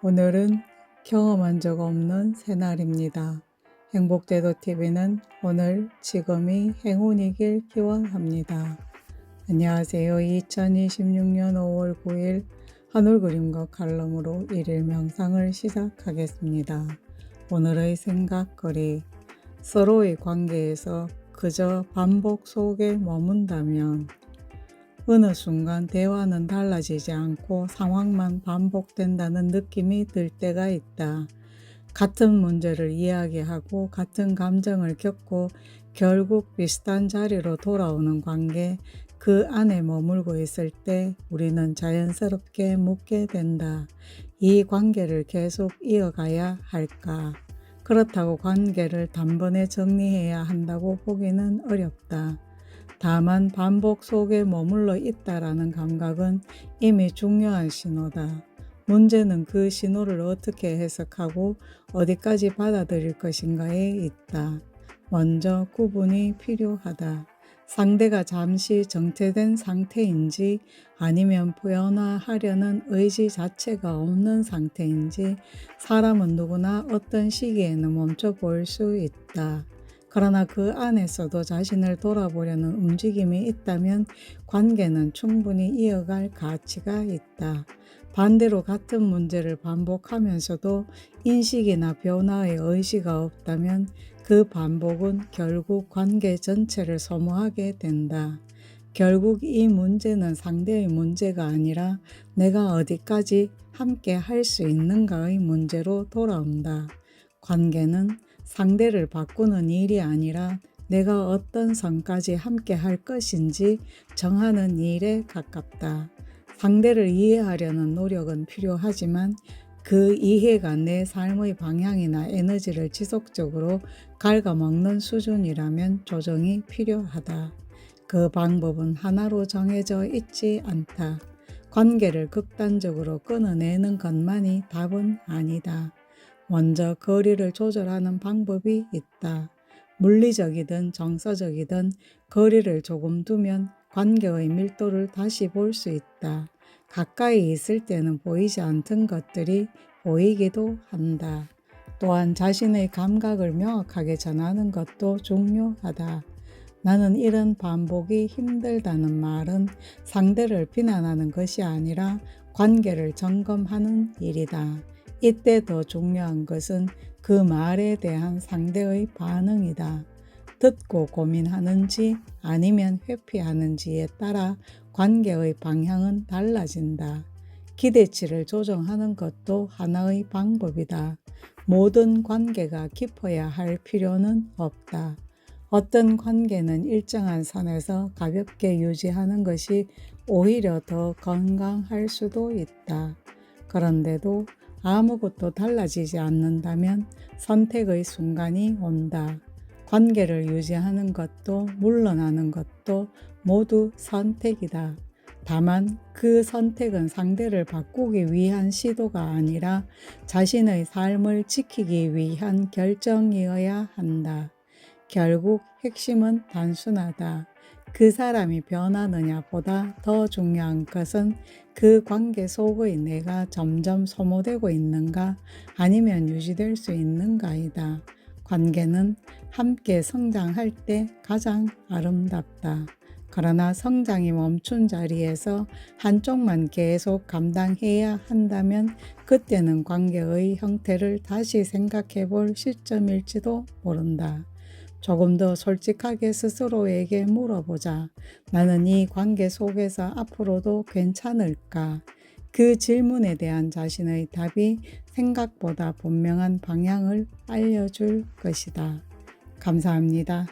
오늘은 경험한 적 없는 새날입니다. 행복제도TV는 오늘 지금이 행운이길 기원합니다. 안녕하세요. 2026년 5월 9일 하늘그림과 칼럼으로 일일 명상을 시작하겠습니다. 오늘의 생각거리, 서로의 관계에서 그저 반복 속에 머문다면 어느 순간 대화는 달라지지 않고 상황만 반복된다는 느낌이 들 때가 있다. 같은 문제를 이야기하고 같은 감정을 겪고 결국 비슷한 자리로 돌아오는 관계, 그 안에 머물고 있을 때 우리는 자연스럽게 묻게 된다. 이 관계를 계속 이어가야 할까? 그렇다고 관계를 단번에 정리해야 한다고 보기는 어렵다. 다만 반복 속에 머물러 있다라는 감각은 이미 중요한 신호다. 문제는 그 신호를 어떻게 해석하고 어디까지 받아들일 것인가에 있다. 먼저 구분이 필요하다. 상대가 잠시 정체된 상태인지 아니면 변화하려는 의지 자체가 없는 상태인지 사람은 누구나 어떤 시기에는 멈춰 볼 수 있다. 그러나 그 안에서도 자신을 돌아보려는 움직임이 있다면 관계는 충분히 이어갈 가치가 있다. 반대로 같은 문제를 반복하면서도 인식이나 변화의 의지가 없다면 그 반복은 결국 관계 전체를 소모하게 된다. 결국 이 문제는 상대의 문제가 아니라 내가 어디까지 함께 할 수 있는가의 문제로 돌아온다. 관계는 상대를 바꾸는 일이 아니라 내가 어떤 선까지 함께 할 것인지 정하는 일에 가깝다. 상대를 이해하려는 노력은 필요하지만 그 이해가 내 삶의 방향이나 에너지를 지속적으로 갉아먹는 수준이라면 조정이 필요하다. 그 방법은 하나로 정해져 있지 않다. 관계를 극단적으로 끊어내는 것만이 답은 아니다. 먼저 거리를 조절하는 방법이 있다. 물리적이든 정서적이든 거리를 조금 두면 관계의 밀도를 다시 볼 수 있다. 가까이 있을 때는 보이지 않던 것들이 보이기도 한다. 또한 자신의 감각을 명확하게 전하는 것도 중요하다. 나는 이런 반복이 힘들다는 말은 상대를 비난하는 것이 아니라 관계를 점검하는 일이다. 이때 더 중요한 것은 그 말에 대한 상대의 반응이다. 듣고 고민하는지 아니면 회피하는지에 따라 관계의 방향은 달라진다. 기대치를 조정하는 것도 하나의 방법이다. 모든 관계가 깊어야 할 필요는 없다. 어떤 관계는 일정한 선에서 가볍게 유지하는 것이 오히려 더 건강할 수도 있다. 그런데도 아무것도 달라지지 않는다면 선택의 순간이 온다. 관계를 유지하는 것도 물러나는 것도 모두 선택이다. 다만 그 선택은 상대를 바꾸기 위한 시도가 아니라 자신의 삶을 지키기 위한 결정이어야 한다. 결국 핵심은 단순하다. 그 사람이 변하느냐 보다 더 중요한 것은 그 관계 속의 내가 점점 소모되고 있는가 아니면 유지될 수 있는가이다. 관계는 함께 성장할 때 가장 아름답다. 그러나 성장이 멈춘 자리에서 한쪽만 계속 감당해야 한다면 그때는 관계의 형태를 다시 생각해 볼 시점일지도 모른다. 조금 더 솔직하게 스스로에게 물어보자. 나는 이 관계 속에서 앞으로도 괜찮을까? 그 질문에 대한 자신의 답이 생각보다 분명한 방향을 알려줄 것이다. 감사합니다.